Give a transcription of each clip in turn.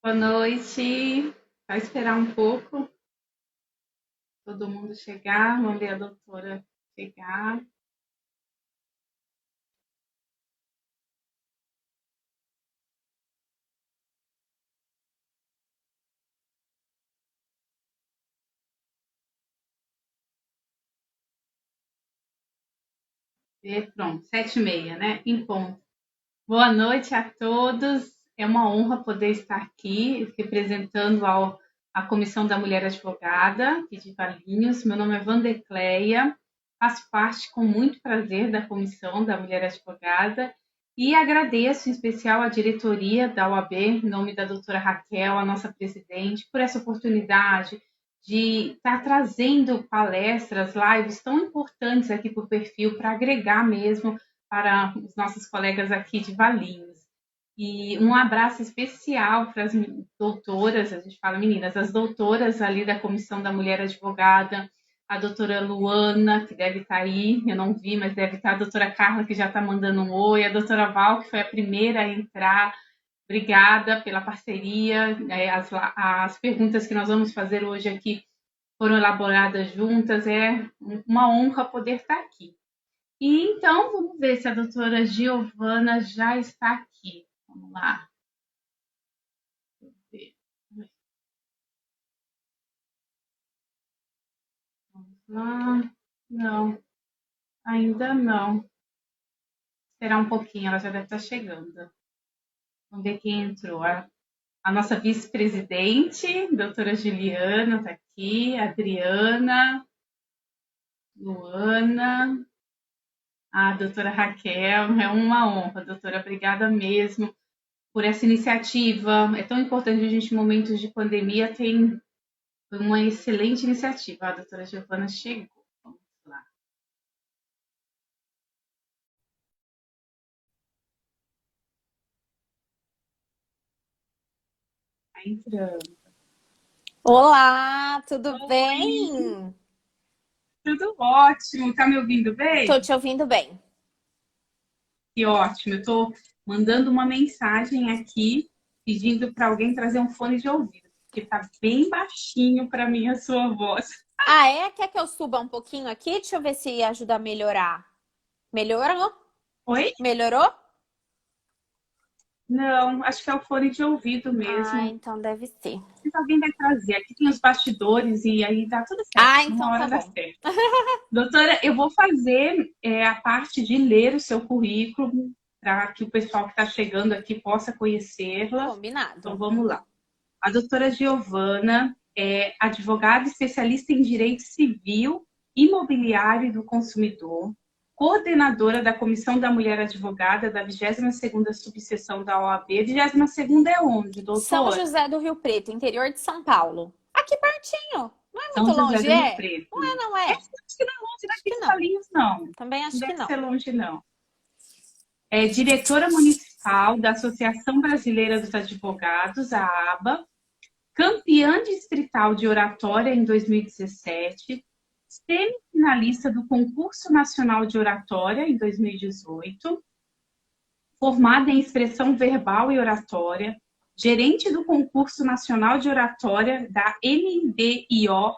Boa noite. Vai esperar um pouco todo mundo chegar. Vamos ver a doutora chegar. Pronto, 7h30, né? Em ponto. Boa noite a todos. É uma honra poder estar aqui representando a Comissão da Mulher Advogada aqui de Valinhos. Meu nome é Vandecleia, faço parte com muito prazer da Comissão da Mulher Advogada e agradeço em especial a diretoria da OAB, em nome da doutora Raquel, a nossa presidente, por essa oportunidade de estar trazendo palestras, lives tão importantes aqui para o perfil, para agregar mesmo para os nossos colegas aqui de Valinhos. E um abraço especial para as doutoras, a gente fala meninas, as doutoras ali da Comissão da Mulher Advogada, a doutora Luana, que deve estar aí, eu não vi, mas deve estar a doutora Carla, que já está mandando um oi, a doutora Val, que foi a primeira a entrar. Obrigada pela parceria. As perguntas que nós vamos fazer hoje aqui foram elaboradas juntas. É uma honra poder estar aqui. E então, vamos ver se a doutora Giovana já está aqui. Vamos lá. Vamos lá. Não, ainda não. Esperar um pouquinho, ela já deve estar chegando. Vamos ver quem entrou. A nossa vice-presidente, doutora Juliana, está aqui. Adriana, Luana, a doutora Raquel. É uma honra, doutora. Obrigada mesmo por essa iniciativa. É tão importante a gente, em momentos de pandemia, foi uma excelente iniciativa. A doutora Giovana chegou. Vamos lá. Está entrando. Olá, tudo Oi, bem? tudo ótimo. Está me ouvindo Tô bem? te ouvindo bem. Que ótimo. Eu estou mandando uma mensagem aqui pedindo para alguém trazer um fone de ouvido, porque está bem baixinho para mim a sua voz. Ah, é? Quer que eu suba um pouquinho aqui? Deixa eu ver se ajuda a melhorar. Melhorou? Oi? Melhorou? Não, acho que é o fone de ouvido Ah, mesmo. então deve ser. Se alguém vai trazer. Aqui tem os bastidores e aí dá tudo certo. Ah, Uma então tá hora dá bom. certo. Doutora, eu vou fazer a parte de ler o seu currículo para que o pessoal que está chegando aqui possa conhecê-la. Então, Combinado. vamos lá. A doutora Giovana é advogada especialista em direito civil, imobiliário e do consumidor, coordenadora da Comissão da Mulher Advogada da 22ª Subseção da OAB. 22ª é onde, São doutora? José do Rio Preto, interior de São Paulo. Aqui pertinho. Não é São muito José longe, do Rio é? Preto. Não é, não É, é? acho que não é longe Acho daqui que de não. Valinhos, não. Também Não acho que deve não. ser longe, não. É diretora municipal da Associação Brasileira dos Advogados, a ABA, campeã distrital de oratória em 2017, semifinalista do Concurso Nacional de Oratória em 2018, formada em expressão verbal e oratória, gerente do Concurso Nacional de Oratória da NBIO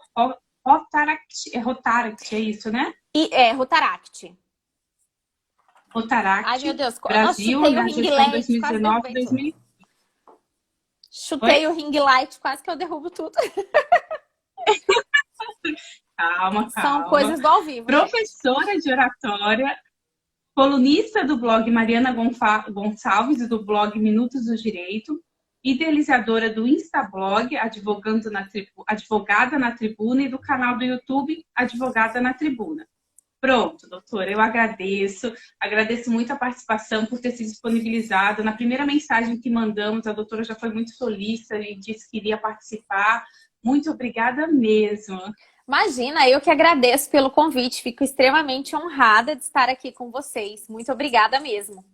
Rotaract, é isso, né? E é Rotaract. Ai, meu Rotaract, Deus. Nossa, Brasil, chutei o na ring gestão light, quase derrubei tudo. 2019-2020. Chutei Oi? o ring light, quase que eu derrubo tudo. Calma, São calma. coisas do ao vivo, gente. Professora de oratória, colunista do blog Mariana Gonçalves e do blog Minutos do Direito, idealizadora do Instablog Advogada na Tribuna e do canal do YouTube Advogada na Tribuna. Pronto, doutora, eu agradeço muito a participação por ter se disponibilizado. Na primeira mensagem que mandamos, a doutora já foi muito solícita e disse que iria participar. Muito obrigada mesmo. Imagina, eu que agradeço pelo convite. Fico extremamente honrada de estar aqui com vocês. Muito obrigada mesmo.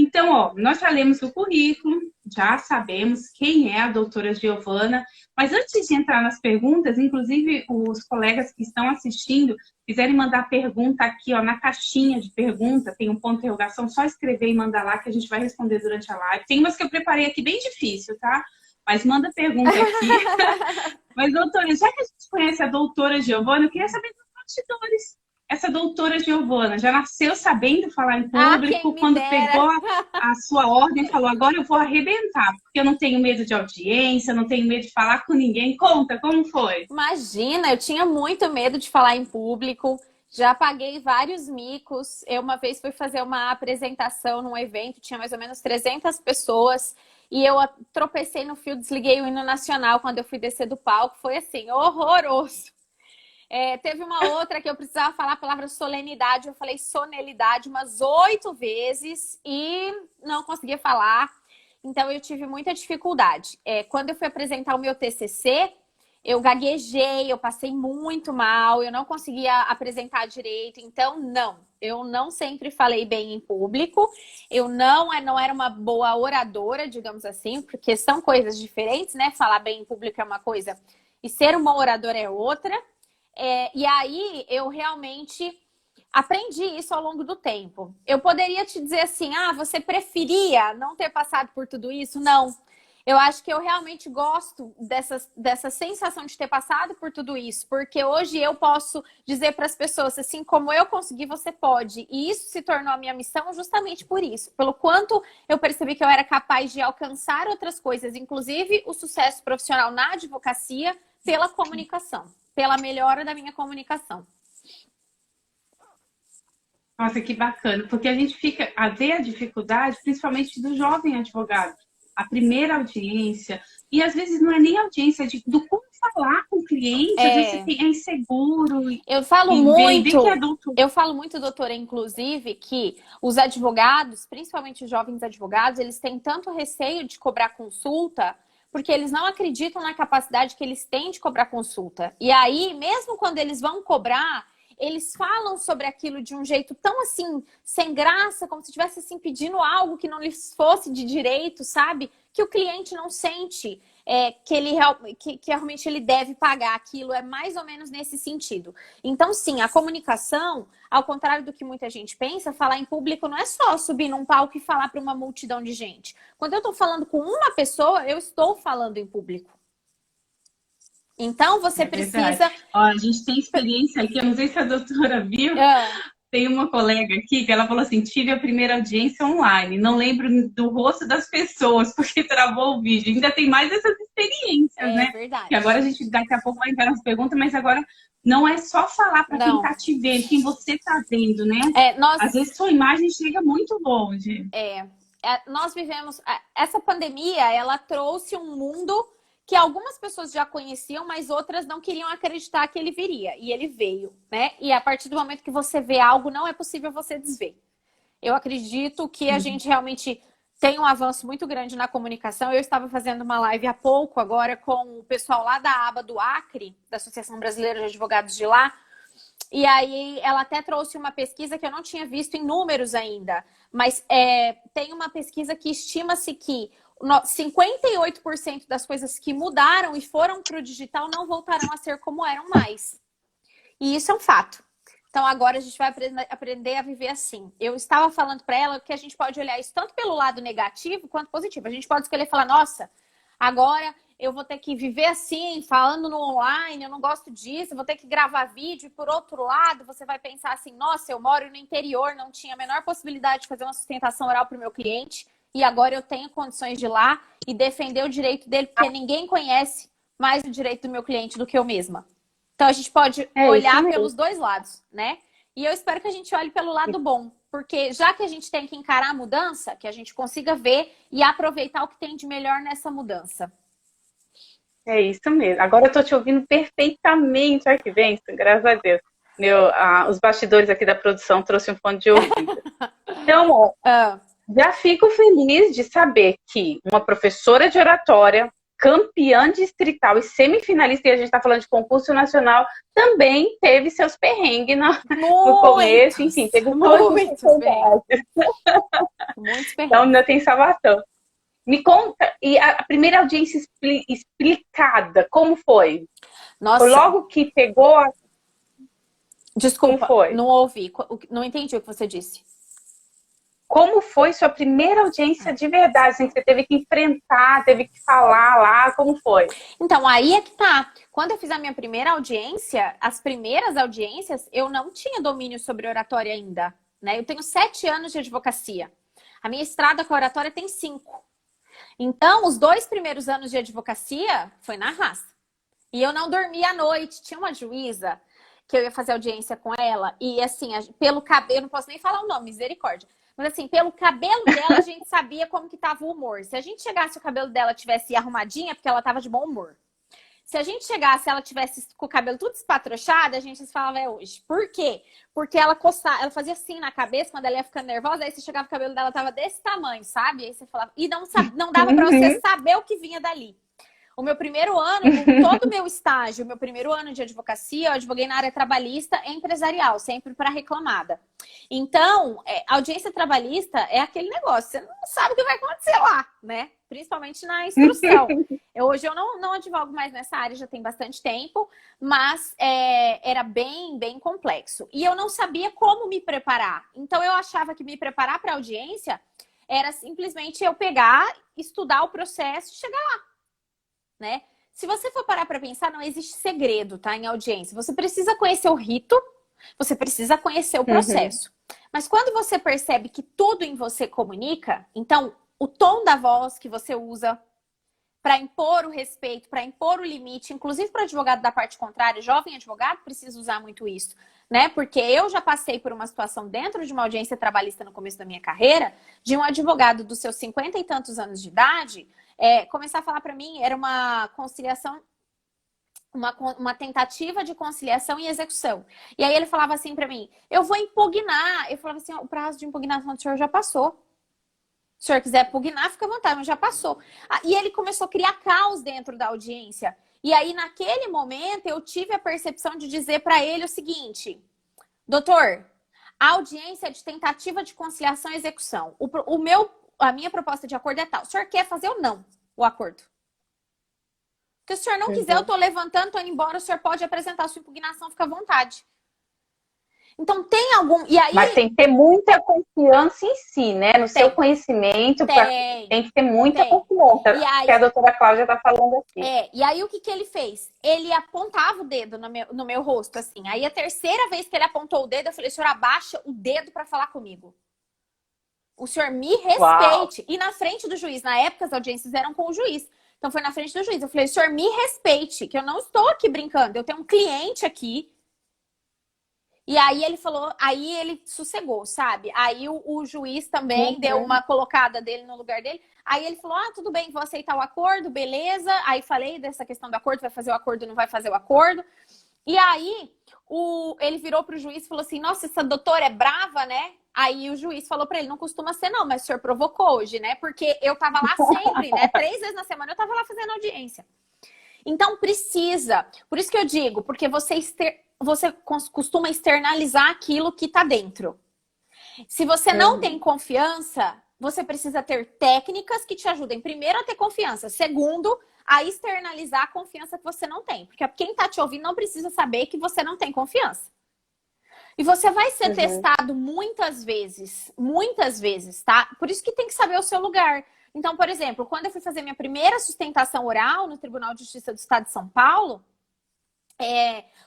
Então, ó, nós já lemos o currículo, já sabemos quem é a doutora Giovana, mas antes de entrar nas perguntas, inclusive os colegas que estão assistindo, quiserem mandar pergunta aqui, ó, na caixinha de pergunta, tem um ponto de interrogação, só escrever e mandar lá que a gente vai responder durante a live. Tem umas que eu preparei aqui bem difícil, tá? Mas manda pergunta aqui. Mas, doutora, já que a gente conhece a doutora Giovana, eu queria saber dos bastidores. Essa doutora Giovana já nasceu sabendo falar em público, quando pegou a sua ordem, falou, agora eu vou arrebentar, porque eu não tenho medo de audiência, não tenho medo de falar com ninguém. Conta, como foi? Imagina, eu tinha muito medo de falar em público, já paguei vários micos. Eu uma vez fui fazer uma apresentação num evento, tinha mais ou menos 300 pessoas, e eu tropecei no fio, desliguei o hino nacional quando eu fui descer do palco. Foi assim, horroroso. Teve uma outra que eu precisava falar a palavra solenidade, eu falei sonelidade umas 8 vezes e não conseguia falar, então eu tive muita dificuldade. Quando eu fui apresentar o meu TCC, eu gaguejei, eu passei muito mal, eu não conseguia apresentar direito, então eu não sempre falei bem em público, eu não era uma boa oradora, digamos assim, porque são coisas diferentes, né? Falar bem em público é uma coisa e ser uma oradora é outra. E aí eu realmente aprendi isso ao longo do tempo. Eu poderia te dizer assim, você preferia não ter passado por tudo isso? Não. Eu acho que eu realmente gosto dessa sensação de ter passado por tudo isso, porque hoje eu posso dizer para as pessoas, assim como eu consegui, você pode. E isso se tornou a minha missão justamente por isso, pelo quanto eu percebi que eu era capaz de alcançar outras coisas, inclusive o sucesso profissional na advocacia, pela comunicação, pela melhora da minha comunicação. Nossa, que bacana, porque a gente fica a ver a dificuldade, principalmente do jovem advogado. A primeira audiência, e às vezes não é nem audiência do como falar com o cliente, às vezes você é inseguro. Eu falo muito, doutora, inclusive, que os advogados, principalmente os jovens advogados, eles têm tanto receio de cobrar consulta, porque eles não acreditam na capacidade que eles têm de cobrar consulta. E aí, mesmo quando eles vão cobrar, eles falam sobre aquilo de um jeito tão assim, sem graça, como se estivesse assim, pedindo algo que não lhes fosse de direito, sabe? Que o cliente não sente que realmente ele deve pagar aquilo, é mais ou menos nesse sentido. Então, sim, a comunicação, ao contrário do que muita gente pensa, falar em público não é só subir num palco e falar para uma multidão de gente. Quando eu estou falando com uma pessoa, eu estou falando em público. Então, você precisa... Ó, a gente tem experiência aqui, eu não sei se a doutora viu, tem uma colega aqui que ela falou assim, tive a primeira audiência online, não lembro do rosto das pessoas, porque travou o vídeo. Ainda tem mais essas experiências, né? É verdade. Que agora a gente, daqui a pouco, vai entrar nas perguntas, mas agora não é só falar para quem tá te vendo, quem você tá vendo, né? Às vezes sua imagem chega muito longe. Nós vivemos... Essa pandemia, ela trouxe um mundo que algumas pessoas já conheciam, mas outras não queriam acreditar que ele viria. E ele veio, né? E a partir do momento que você vê algo, não é possível você desver. Eu acredito que a gente realmente tem um avanço muito grande na comunicação. Eu estava fazendo uma live há pouco agora com o pessoal lá da aba do Acre, da Associação Brasileira de Advogados de lá. E aí ela até trouxe uma pesquisa que eu não tinha visto em números ainda. Mas tem uma pesquisa que estima-se que 58% das coisas que mudaram e foram para o digital não voltarão a ser como eram mais. E isso é um fato. Então agora a gente vai aprender a viver assim. Eu estava falando para ela que a gente pode olhar isso tanto pelo lado negativo quanto positivo. A gente pode escolher falar, nossa, agora eu vou ter que viver assim, falando no online, eu não gosto disso, eu vou ter que gravar vídeo. E por outro lado, você vai pensar assim, nossa, eu moro no interior, não tinha a menor possibilidade de fazer uma sustentação oral para o meu cliente. E agora eu tenho condições de ir lá e defender o direito dele, porque ninguém conhece mais o direito do meu cliente do que eu mesma. Então a gente pode olhar pelos dois lados, né? E eu espero que a gente olhe pelo lado bom, porque já que a gente tem que encarar a mudança, que a gente consiga ver e aproveitar o que tem de melhor nessa mudança. É isso mesmo. Agora eu tô te ouvindo perfeitamente. Olha que bênção, graças a Deus. Os bastidores aqui da produção trouxe um fone de ouvido. Então, já fico feliz de saber que uma professora de oratória, campeã distrital e semifinalista, e a gente está falando de concurso nacional, também teve seus perrengues no começo, enfim, teve muitos. Muitos Então perrengues. ainda tem salvação. Me conta, e a primeira audiência explicada, como foi? Foi Nossa, logo que pegou, como desculpa, foi? não ouvi, não entendi o que você disse. Como foi sua primeira audiência de verdade? Assim, que você teve que enfrentar, teve que falar lá, como foi? Então, aí é que tá. Quando eu fiz a minha primeira audiência, as primeiras audiências, eu não tinha domínio sobre oratória ainda, né? Eu tenho 7 anos de advocacia. A minha estrada com a oratória tem 5. Então, os 2 primeiros anos de advocacia foi na raça. E eu não dormia à noite. Tinha uma juíza que eu ia fazer audiência com ela e, assim, pelo cabelo, não posso nem falar o nome, misericórdia. Mas, assim, pelo cabelo dela, a gente sabia como que tava o humor. Se a gente chegasse e o cabelo dela tivesse arrumadinha, é porque ela tava de bom humor. Se a gente chegasse e ela tivesse com o cabelo tudo espatrochado, a gente falava, é hoje. Por quê? Porque ela coçava, ela fazia assim na cabeça, quando ela ia ficando nervosa, aí você chegava, o cabelo dela tava desse tamanho, sabe? Aí você falava, e não dava pra você Uhum. saber o que vinha dali. O meu primeiro ano, com todo o meu estágio, meu primeiro ano de advocacia, eu advoguei na área trabalhista e empresarial, sempre para reclamada. Então, a audiência trabalhista é aquele negócio, você não sabe o que vai acontecer lá, né? Principalmente na instrução. Hoje eu não advogo mais nessa área, já tem bastante tempo, mas era bem, bem complexo. E eu não sabia como me preparar. Então, eu achava que me preparar para audiência era simplesmente eu pegar, estudar o processo e chegar lá. Né? Se você for parar para pensar, não existe segredo, tá? Em audiência. Você precisa conhecer o rito, você precisa conhecer o Uhum. processo. Mas quando você percebe que tudo em você comunica, então o tom da voz que você usa para impor o respeito, para impor o limite, inclusive para o advogado da parte contrária, jovem advogado precisa usar muito isso, né? Porque eu já passei por uma situação dentro de uma audiência trabalhista no começo da minha carreira, de um advogado dos seus 50 e tantos anos de idade, começar a falar para mim, era uma conciliação, uma tentativa de conciliação e execução. E aí ele falava assim para mim, eu vou impugnar. Eu falava assim, o prazo de impugnação do senhor já passou. Se o senhor quiser pugnar, fica à vontade, mas já passou. E ele começou a criar caos dentro da audiência. E aí, naquele momento, eu tive a percepção de dizer para ele o seguinte, doutor, a audiência é de tentativa de conciliação e execução. A minha proposta de acordo é tal. O senhor quer fazer ou não o acordo? Se o senhor não quiser, eu Uhum. estou levantando, estou indo embora, o senhor pode apresentar a sua impugnação, fica à vontade. Então, tem algum... E Mas aí... tem que ter muita confiança em si, né? No seu Tem, conhecimento, tem, tem que ter muita tem. E confiança, que a aí, doutora Cláudia está falando aqui. e aí o que que ele fez? Ele apontava o dedo no meu rosto, assim. Aí a terceira vez que ele apontou o dedo, eu falei, senhor, abaixa o dedo para falar comigo. O senhor me Uau! respeite. E na frente do juiz, na época as audiências eram com o juiz. Então foi na frente do juiz. Eu falei, senhor, me respeite, que eu não estou aqui brincando. Eu tenho um cliente aqui. E aí ele falou, aí ele sossegou, sabe? Aí o juiz também deu Uhum. uma colocada dele no lugar dele. Aí ele falou, tudo bem, vou aceitar o acordo, beleza. Aí falei dessa questão do acordo, vai fazer o acordo, não vai fazer o acordo. E aí ele virou pro juiz e falou assim, nossa, essa doutora é brava, né? Aí o juiz falou para ele, não costuma ser não, mas o senhor provocou hoje, né? Porque eu tava lá sempre, né? 3 vezes na semana eu tava lá fazendo audiência. Então precisa, por isso que eu digo, porque você costuma externalizar aquilo que tá dentro. Se você não tem Uhum. confiança, você precisa ter técnicas que te ajudem, primeiro, a ter confiança. Segundo, a externalizar a confiança que você não tem. Porque quem tá te ouvindo não precisa saber que você não tem confiança. E você vai ser Uhum. testado muitas vezes, tá? Por isso que tem que saber o seu lugar. Então, por exemplo, quando eu fui fazer minha primeira sustentação oral no Tribunal de Justiça do Estado de São Paulo,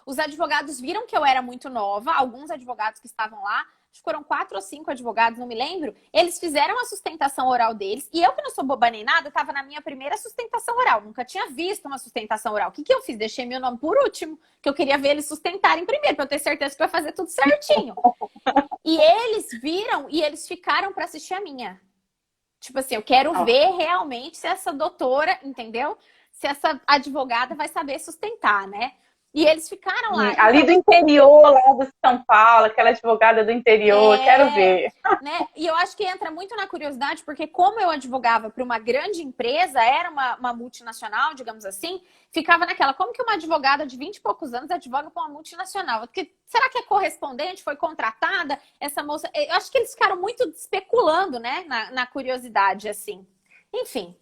os advogados viram que eu era muito nova, alguns advogados que estavam lá, acho que foram 4 ou 5 advogados, não me lembro, eles fizeram a sustentação oral deles, e eu que não sou boba nem nada, estava na minha primeira sustentação oral, nunca tinha visto uma sustentação oral. O que eu fiz? Deixei meu nome por último, que eu queria ver eles sustentarem primeiro, para eu ter certeza que vai fazer tudo certinho. E eles viram e eles ficaram para assistir a minha. Tipo assim, eu quero ver realmente se essa doutora, entendeu? Se essa advogada vai saber sustentar, né? E eles ficaram lá. Ali do interior, lá de São Paulo, aquela advogada do interior, quero ver. Né? E eu acho que entra muito na curiosidade, porque como eu advogava para uma grande empresa, era uma multinacional, digamos assim, ficava naquela, como que uma advogada de 20 e poucos anos advoga para uma multinacional? Porque, será que é correspondente, foi contratada? Essa moça... Eu acho que eles ficaram muito especulando, né? Na curiosidade, assim. Enfim,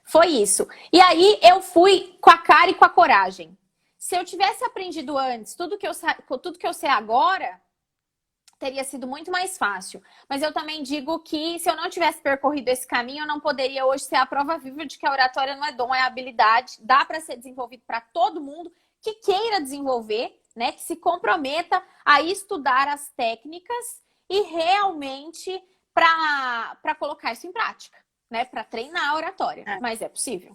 foi isso. E aí eu fui com a cara e com a coragem. Se eu tivesse aprendido antes tudo que eu sei agora, teria sido muito mais fácil. Mas eu também digo que se eu não tivesse percorrido esse caminho, eu não poderia hoje ser a prova viva de que a oratória não é dom, é habilidade. Dá para ser desenvolvido para todo mundo que queira desenvolver, né? Que se comprometa a estudar as técnicas e realmente para colocar isso em prática, né? Para treinar a oratória. Mas é possível.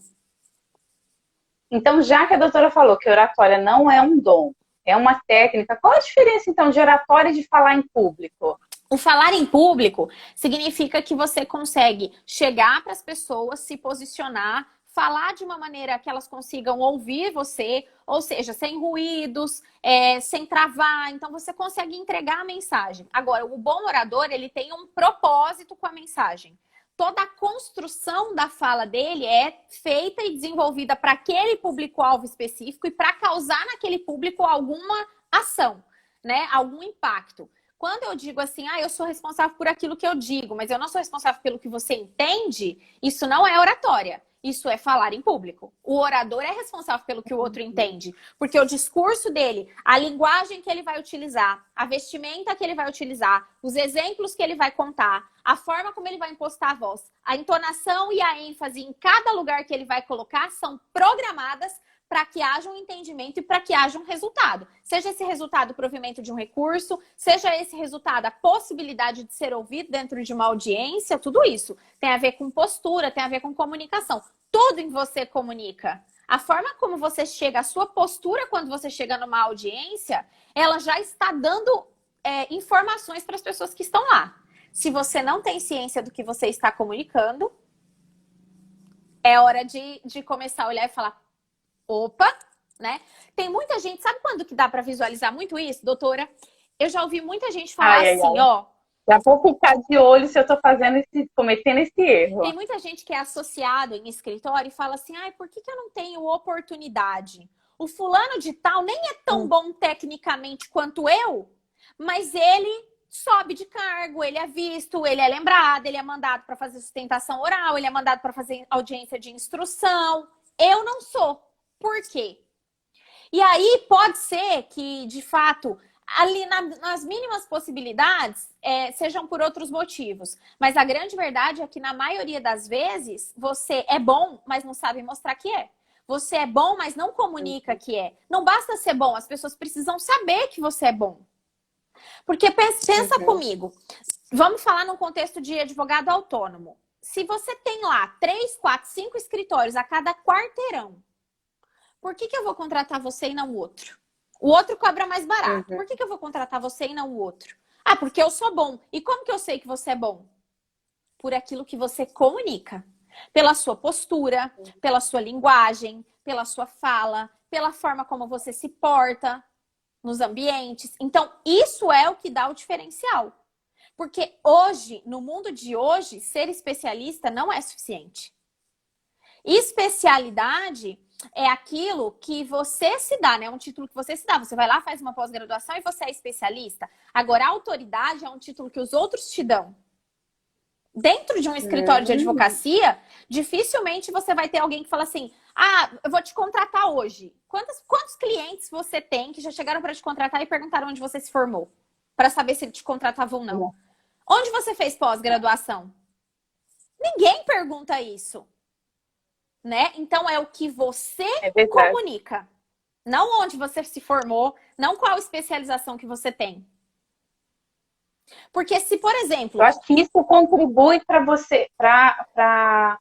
Então, já que a doutora falou que oratória não é um dom, é uma técnica, qual a diferença, então, de oratória e de falar em público? O falar em público significa que você consegue chegar para as pessoas, se posicionar, falar de uma maneira que elas consigam ouvir você, ou seja, sem ruídos, sem travar. Então, você consegue entregar a mensagem. Agora, o bom orador, ele tem um propósito com a mensagem. Toda a construção da fala dele é feita e desenvolvida para aquele público-alvo específico e para causar naquele público alguma ação, né? Algum impacto. Quando eu digo assim, eu sou responsável por aquilo que eu digo, mas eu não sou responsável pelo que você entende, isso não é oratória. Isso é falar em público. O orador é responsável pelo que o outro entende. Porque o discurso dele, a linguagem que ele vai utilizar, a vestimenta que ele vai utilizar, os exemplos que ele vai contar, a forma como ele vai impostar a voz, a entonação e a ênfase em cada lugar que ele vai colocar são programadas para que haja um entendimento e para que haja um resultado. Seja esse resultado o provimento de um recurso, seja esse resultado a possibilidade de ser ouvido dentro de uma audiência, tudo isso tem a ver com postura, tem a ver com comunicação. Tudo em você comunica. A forma como você chega, a sua postura quando você chega numa audiência, ela já está dando informações para as pessoas que estão lá. Se você não tem ciência do que você está comunicando, é hora de começar a olhar e falar, opa, né? Tem muita gente, sabe quando que dá para visualizar muito isso, doutora? Eu já ouvi muita gente falar ó. Já vou ficar de olho se eu tô cometendo esse erro. Tem muita gente que é associado em escritório e fala assim, por que eu não tenho oportunidade? O fulano de tal nem é tão bom tecnicamente quanto eu, mas ele sobe de cargo, ele é visto, ele é lembrado, ele é mandado para fazer sustentação oral, ele é mandado para fazer audiência de instrução. Eu não sou. Por quê? E aí pode ser que, de fato, ali nas mínimas possibilidades, sejam por outros motivos. Mas a grande verdade é que, na maioria das vezes, você é bom, mas não sabe mostrar que é. Você é bom, mas não comunica que é. Não basta ser bom, as pessoas precisam saber que você é bom. Porque pensa comigo, vamos falar num contexto de advogado autônomo. Se você tem lá 3, 4, 5 escritórios a cada quarteirão, por que eu vou contratar você e não o outro? O outro cobra mais barato. Por que eu vou contratar você e não o outro? Porque eu sou bom. E como que eu sei que você é bom? Por aquilo que você comunica. Pela sua postura, pela sua linguagem, pela sua fala, pela forma como você se porta nos ambientes. Então, isso é o que dá o diferencial. Porque hoje, no mundo de hoje, ser especialista não é suficiente. Especialidade é aquilo que você se dá, né? É um título que você se dá. Você vai lá, faz uma pós-graduação e você é especialista. Agora, a autoridade é um título que os outros te dão. Dentro de um escritório de advocacia, dificilmente você vai ter alguém que fala assim, eu vou te contratar hoje. Quantos clientes você tem que já chegaram para te contratar e perguntaram onde você se formou? Para saber se ele te contratava ou não. Onde você fez pós-graduação? Ninguém pergunta isso. Né? Então é o que você comunica. Não onde você se formou, não qual especialização que você tem. Porque se, por exemplo... Eu acho que isso contribui para você, para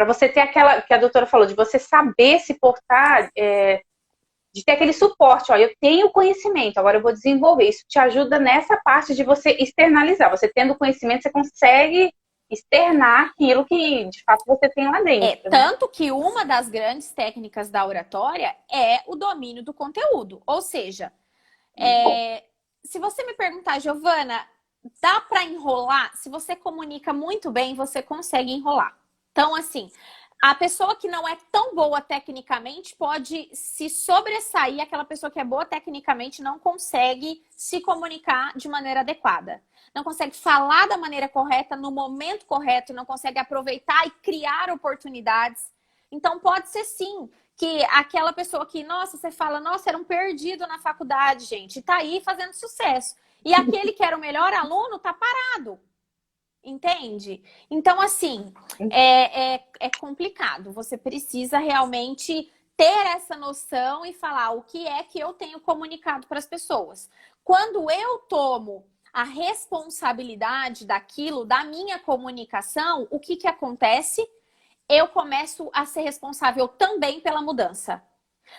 você ter aquela que a doutora falou, de você saber se portar, de ter aquele suporte. Eu tenho conhecimento, agora eu vou desenvolver. Isso te ajuda nessa parte de você externalizar. Você tendo conhecimento, você consegue externar aquilo que de fato você tem lá dentro. Né? Tanto que uma das grandes técnicas da oratória é o domínio do conteúdo. Ou seja, se você me perguntar, Giovana, dá para enrolar? Se você comunica muito bem, você consegue enrolar. Então, assim, a pessoa que não é tão boa tecnicamente pode se sobressair, aquela pessoa que é boa tecnicamente não consegue se comunicar de maneira adequada. Não consegue falar da maneira correta, no momento correto, não consegue aproveitar e criar oportunidades. Então, pode ser sim que aquela pessoa que, nossa, você fala, nossa, era um perdido na faculdade, gente, e tá aí fazendo sucesso. E aquele que era o melhor aluno tá parado. Entende? Então, assim, é complicado. Você precisa realmente ter essa noção e falar o que é que eu tenho comunicado para as pessoas. Quando eu tomo a responsabilidade daquilo, da minha comunicação, o que acontece? Eu começo a ser responsável também pela mudança.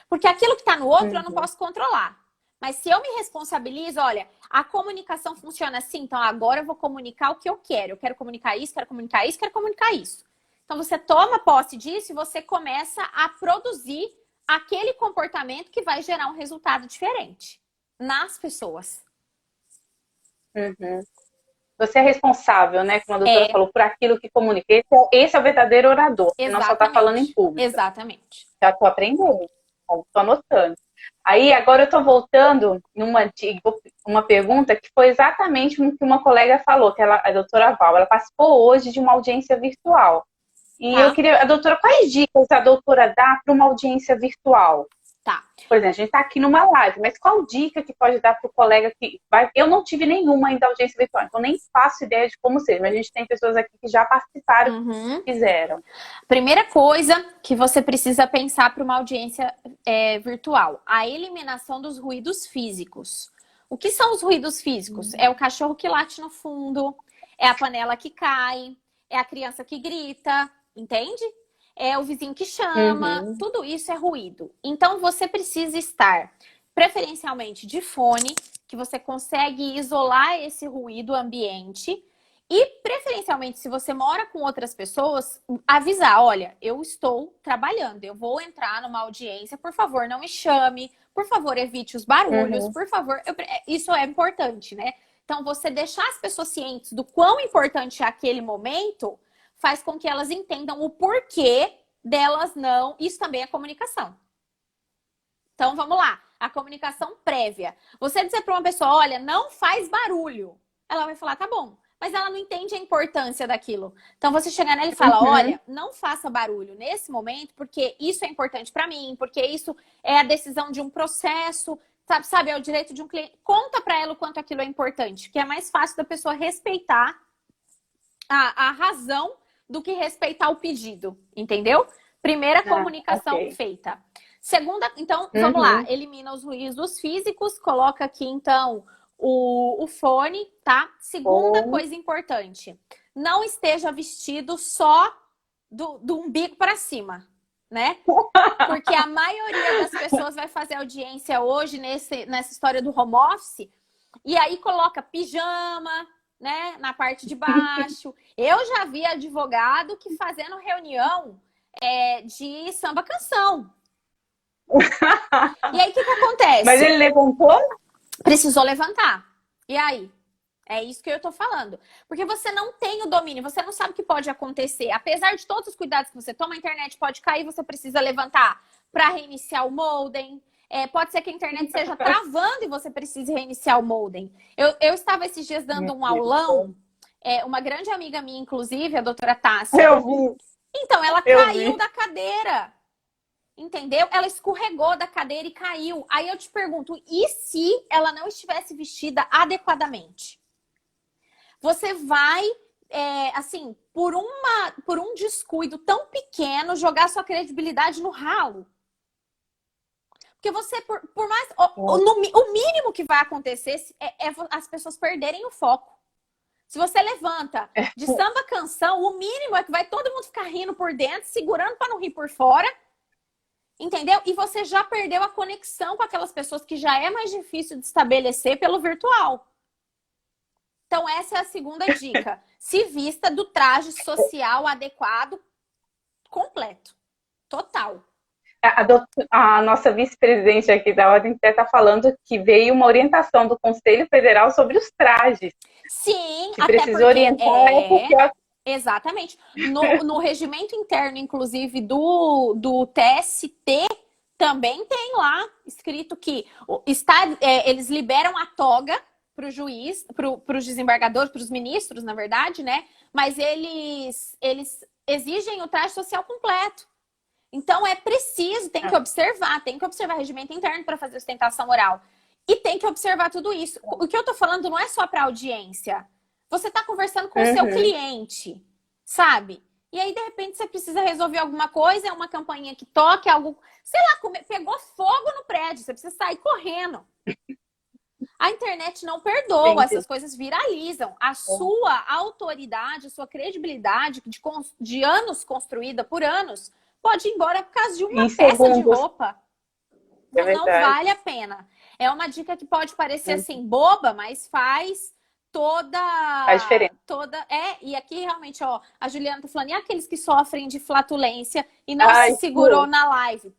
Porque aquilo que está no outro eu não posso controlar. Mas se eu me responsabilizo, olha, a comunicação funciona assim, então agora eu vou comunicar o que eu quero. Eu quero comunicar isso, quero comunicar isso, quero comunicar isso. Então você toma posse disso e você começa a produzir aquele comportamento que vai gerar um resultado diferente nas pessoas. Uhum. Você é responsável, né? Como a doutora falou, por aquilo que comunica. Esse é o verdadeiro orador, que não só está falando em público. Exatamente. Já estou aprendendo, estou anotando. Aí, agora eu estou voltando uma pergunta que foi exatamente o que uma colega falou, que a doutora Val, ela participou hoje de uma audiência virtual. E eu queria, a doutora, quais dicas a doutora dá para uma audiência virtual? Tá. Por exemplo, a gente está aqui numa live, mas qual dica que pode dar para o colega que vai... Eu não tive nenhuma ainda audiência virtual, então nem faço ideia de como seja, mas a gente tem pessoas aqui que já participaram, fizeram. Primeira coisa que você precisa pensar para uma audiência virtual, a eliminação dos ruídos físicos. O que são os ruídos físicos? É o cachorro que late no fundo, é a panela que cai, é a criança que grita, entende? É o vizinho que chama, tudo isso é ruído. Então, você precisa estar, preferencialmente, de fone, que você consegue isolar esse ruído ambiente. E, preferencialmente, se você mora com outras pessoas, avisar, olha, eu estou trabalhando, eu vou entrar numa audiência, por favor, não me chame, por favor, evite os barulhos, por favor. Isso é importante, né? Então, você deixar as pessoas cientes do quão importante é aquele momento faz com que elas entendam o porquê delas não... Isso também é comunicação. Então, vamos lá. A comunicação prévia. Você dizer para uma pessoa, olha, não faz barulho. Ela vai falar, tá bom. Mas ela não entende a importância daquilo. Então, você chegar nela e fala, olha, não faça barulho nesse momento, porque isso é importante para mim, porque isso é a decisão de um processo, sabe, é o direito de um cliente. Conta para ela o quanto aquilo é importante, que é mais fácil da pessoa respeitar a razão do que respeitar o pedido, entendeu? Primeira comunicação feita. Segunda, então, vamos lá. Elimina os ruídos físicos, coloca aqui, então, o fone, tá? Segunda coisa importante. Não esteja vestido só do umbigo para cima, né? Porque a maioria das pessoas vai fazer audiência hoje nessa história do home office e aí coloca pijama, né, na parte de baixo. Eu já vi advogado que fazendo reunião de samba canção. E aí, o que acontece? Mas ele levantou? Precisou levantar. E aí? É isso que eu tô falando. Porque você não tem o domínio, você não sabe o que pode acontecer. Apesar de todos os cuidados que você toma, a internet pode cair, você precisa levantar para reiniciar o modem. Pode ser que a internet esteja travando e você precise reiniciar o modem. Eu estava esses dias dando um aulão, uma grande amiga minha, inclusive, a doutora Tássia. Eu vi. Então, ela caiu da cadeira. Entendeu? Ela escorregou da cadeira e caiu. Aí eu te pergunto, e se ela não estivesse vestida adequadamente? Você vai, assim, por um descuido tão pequeno, jogar sua credibilidade no ralo. Porque você, por mais... O mínimo que vai acontecer é as pessoas perderem o foco. Se você levanta de samba canção, o mínimo é que vai todo mundo ficar rindo por dentro, segurando para não rir por fora. Entendeu? E você já perdeu a conexão com aquelas pessoas que já é mais difícil de estabelecer pelo virtual. Então, essa é a segunda dica. Se vista do traje social adequado, completo. Total. A nossa vice-presidente aqui da Ordem até está falando que veio uma orientação do Conselho Federal sobre os trajes. Sim, Se até precisa porque orientar, é porque... Exatamente. No regimento interno, inclusive, do TST, também tem lá escrito que eles liberam a toga para o juiz, para os desembargadores, para os ministros, na verdade, né? Mas eles exigem o traje social completo. Então, é preciso, tem que observar regimento interno para fazer ostentação oral. E tem que observar tudo isso. O que eu tô falando não é só para audiência. Você tá conversando com o seu cliente, sabe? E aí, de repente, você precisa resolver alguma coisa, é uma campainha que toque, algo... Sei lá, pegou fogo no prédio, você precisa sair correndo. A internet não perdoa, essas coisas viralizam. A sua autoridade, a sua credibilidade de anos construída por anos, pode ir embora por causa de uma peça de roupa. Não vale a pena. É uma dica que pode parecer assim boba, mas faz faz diferença. E aqui realmente, ó, a Juliana tá falando, e aqueles que sofrem de flatulência e não se segurou na live?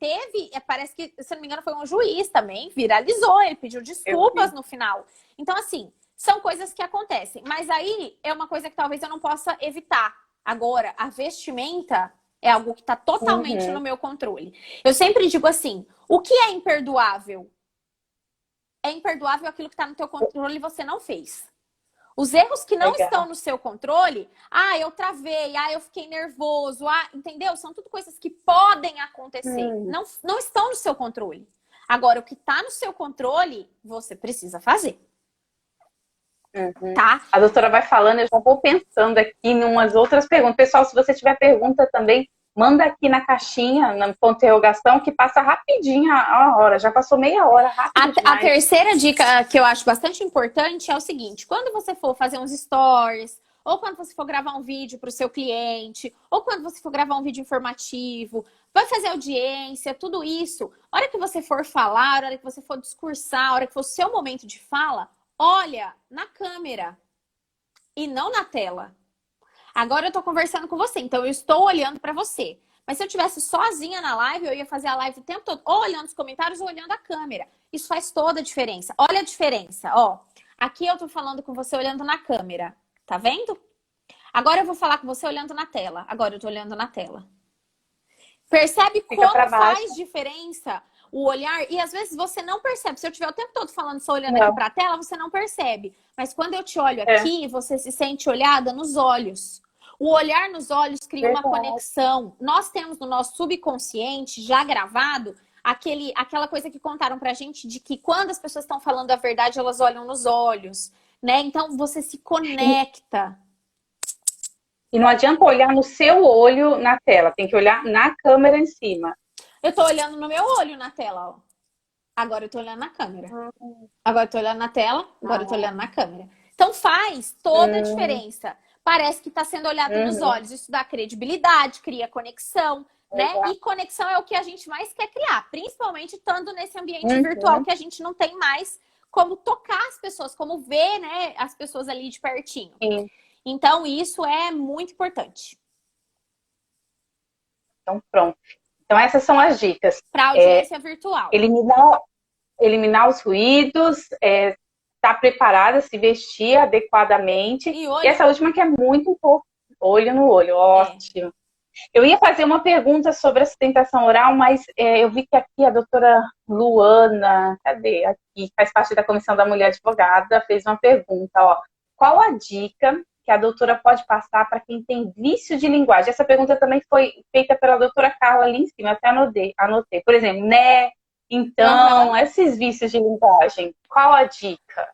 Parece que, se não me engano, foi um juiz também, viralizou, ele pediu desculpas no final. Então, assim, são coisas que acontecem. Mas aí é uma coisa que talvez eu não possa evitar. Agora, a vestimenta é algo que tá totalmente no meu controle. Eu sempre digo assim, o que é imperdoável? É imperdoável aquilo que tá no teu controle e você não fez. Os erros que não estão no seu controle, eu travei, eu fiquei nervoso, entendeu? São tudo coisas que podem acontecer, não estão no seu controle. Agora, o que está no seu controle, você precisa fazer. Tá? A doutora vai falando, eu já vou pensando aqui em umas outras perguntas. Pessoal, se você tiver pergunta também, manda aqui na caixinha, na interrogação, que passa rapidinho a hora. Já passou meia hora, rápido A terceira dica que eu acho bastante importante é o seguinte. Quando você for fazer uns stories, ou quando você for gravar um vídeo para o seu cliente, ou quando você for gravar um vídeo informativo, vai fazer audiência, tudo isso. A hora que você for falar, a hora que você for discursar, a hora que for o seu momento de fala, olha na câmera e não na tela. Agora eu tô conversando com você, então eu estou olhando para você. Mas se eu tivesse sozinha na live, eu ia fazer a live o tempo todo, ou olhando os comentários ou olhando a câmera. Isso faz toda a diferença. Olha a diferença, ó. Aqui eu tô falando com você olhando na câmera, tá vendo? Agora eu vou falar com você olhando na tela. Agora eu tô olhando na tela. Percebe como faz diferença o olhar? E às vezes você não percebe. Se eu estiver o tempo todo falando só olhando aqui para a tela, você não percebe. Mas quando eu te olho aqui, você se sente olhada nos olhos. O olhar nos olhos cria uma conexão. Nós temos no nosso subconsciente, já gravado, aquela coisa que contaram pra gente de que quando as pessoas estão falando a verdade, elas olham nos olhos, né? Então você se conecta. E não adianta olhar no seu olho na tela, tem que olhar na câmera em cima. Eu tô olhando no meu olho na tela, ó. Agora eu tô olhando na câmera. Agora eu tô olhando na tela, agora eu tô olhando na câmera. Então faz toda a diferença. Parece que está sendo olhado nos olhos. Isso dá credibilidade, cria conexão, né? E conexão é o que a gente mais quer criar, principalmente estando nesse ambiente virtual que a gente não tem mais como tocar as pessoas, como ver, né, as pessoas ali de pertinho. Então, isso é muito importante. Então, pronto. Então, essas são as dicas. Para audiência virtual. Eliminar os ruídos, estar preparada, se vestir adequadamente. E essa última que é muito pouco. Olho no olho, ótimo. Eu ia fazer uma pergunta sobre a sustentação oral, mas eu vi que aqui a doutora Luana, cadê? Aqui, faz parte da Comissão da Mulher Advogada, fez uma pergunta, ó. Qual a dica que a doutora pode passar para quem tem vício de linguagem? Essa pergunta também foi feita pela doutora Carla ali em cima, até anotei. Por exemplo, né? Então, esses vícios de linguagem, qual a dica?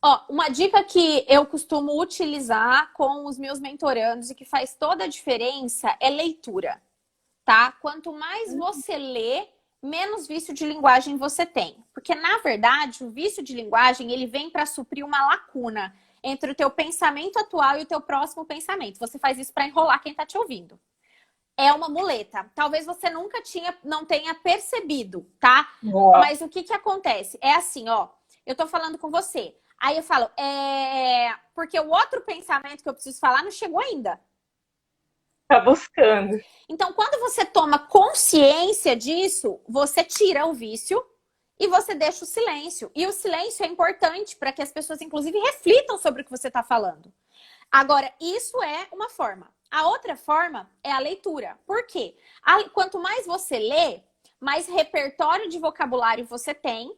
Ó, uma dica que eu costumo utilizar com os meus mentorandos e que faz toda a diferença é leitura, tá? Quanto mais você lê, menos vício de linguagem você tem. Porque, na verdade, o vício de linguagem, ele vem para suprir uma lacuna entre o teu pensamento atual e o teu próximo pensamento. Você faz isso para enrolar quem tá te ouvindo. É uma muleta. Talvez você nunca não tenha percebido, tá? Boa. Mas o que acontece? É assim, ó. Eu tô falando com você. Aí eu falo, porque o outro pensamento que eu preciso falar não chegou ainda. Tá buscando. Então, quando você toma consciência disso, você tira o vício e você deixa o silêncio. E o silêncio é importante para que as pessoas, inclusive, reflitam sobre o que você está falando. Agora, isso é uma forma. A outra forma é a leitura. Por quê? Quanto mais você lê, mais repertório de vocabulário você tem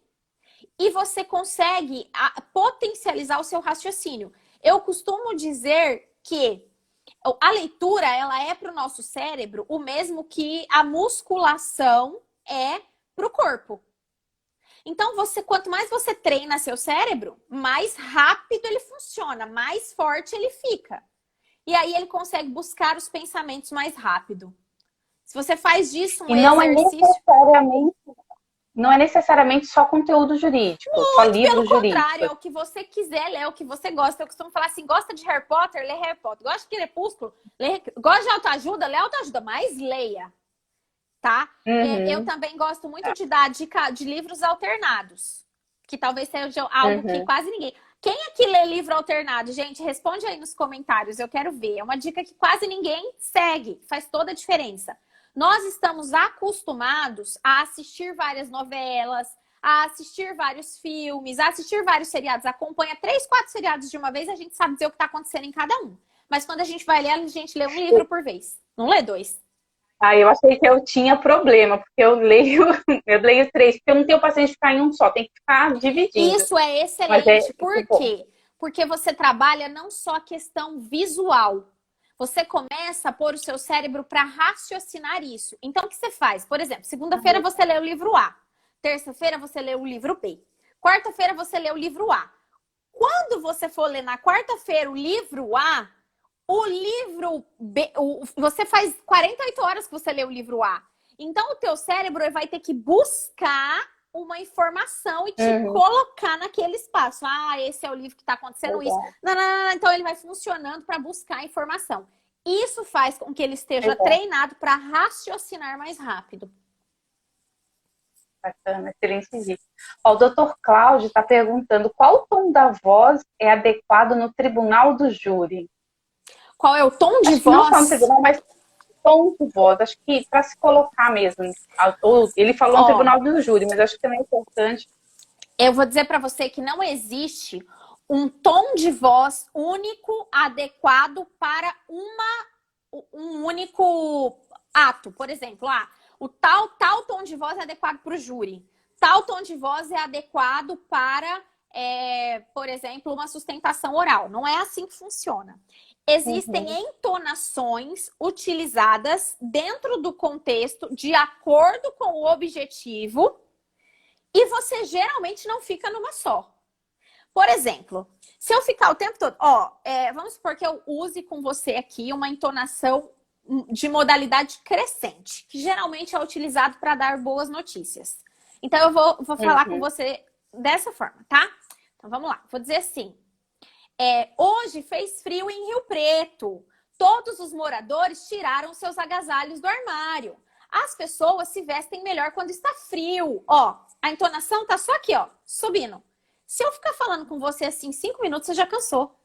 e você consegue potencializar o seu raciocínio. Eu costumo dizer que a leitura, ela é para o nosso cérebro o mesmo que a musculação é para o corpo. Então, quanto mais você treina seu cérebro, mais rápido ele funciona, mais forte ele fica. E aí ele consegue buscar os pensamentos mais rápido. Se você faz disso um exercício... Não é necessariamente só conteúdo jurídico, só livro jurídico. Pelo contrário, é o que você quiser ler, é o que você gosta. Eu costumo falar assim, gosta de Harry Potter, lê Harry Potter. Gosta de Crepúsculo, gosta de autoajuda, lê autoajuda, mas leia. Tá? Eu também gosto muito de dar dica de livros alternados, que talvez seja algo que quase ninguém... Quem aqui lê livro alternado? Gente, responde aí nos comentários, eu quero ver. É uma dica que quase ninguém segue, faz toda a diferença. Nós estamos acostumados a assistir várias novelas, a assistir vários filmes, a assistir vários seriados. Acompanha 3, 4 seriados de uma vez, a gente sabe dizer o que está acontecendo em cada um. Mas quando a gente vai ler, a gente lê um livro por vez. Não lê 2. Eu achei que eu tinha problema, porque eu leio 3, porque eu não tenho paciência de ficar em um só, tem que ficar dividindo. Isso é excelente. Por quê? Porque você trabalha não só a questão visual. Você começa a pôr o seu cérebro para raciocinar isso. Então, o que você faz? Por exemplo, segunda-feira você lê o livro A. Terça-feira você lê o livro B. Quarta-feira você lê o livro A. Quando você for ler na quarta-feira o livro A, o livro B, você faz 48 horas que você lê o livro A. Então, o teu cérebro vai ter que buscar uma informação e te colocar naquele espaço. Esse é o livro que está acontecendo isso. Não. Então, ele vai funcionando para buscar informação. Isso faz com que ele esteja treinado para raciocinar mais rápido. Bacana, excelente dica. O doutor Cláudio está perguntando qual tom da voz é adequado no tribunal do júri? Qual é o tom de voz? Não só no tribunal, mas tom de voz. Acho que para se colocar mesmo. Ele falou no tribunal do júri, mas acho que também é importante. Eu vou dizer para você que não existe um tom de voz único, adequado para um único ato. Por exemplo, o tal tom de voz é adequado para o júri. Tal tom de voz é adequado para, por exemplo, uma sustentação oral. Não é assim que funciona. Existem entonações utilizadas dentro do contexto de acordo com o objetivo e você geralmente não fica numa só. Por exemplo, se eu ficar o tempo todo... vamos supor que eu use com você aqui uma entonação de modalidade crescente, que geralmente é utilizado para dar boas notícias. Então, eu vou falar com você dessa forma, tá? Então, vamos lá. Vou dizer assim... hoje fez frio em Rio Preto. Todos os moradores tiraram seus agasalhos do armário. As pessoas se vestem melhor quando está frio. A entonação tá só aqui, subindo. Se eu ficar falando com você assim 5 minutos, você já cansou.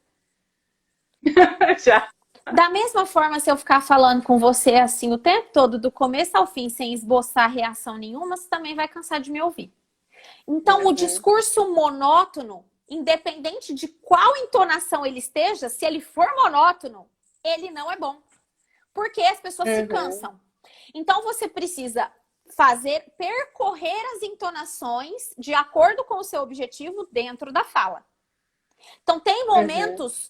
Já. Da mesma forma, se eu ficar falando com você assim o tempo todo, do começo ao fim, sem esboçar reação nenhuma, você também vai cansar de me ouvir. Então, o discurso monótono, independente de qual entonação ele esteja, se ele for monótono, ele não é bom. Porque as pessoas se cansam. Então, você precisa percorrer as entonações de acordo com o seu objetivo dentro da fala. Então, tem momentos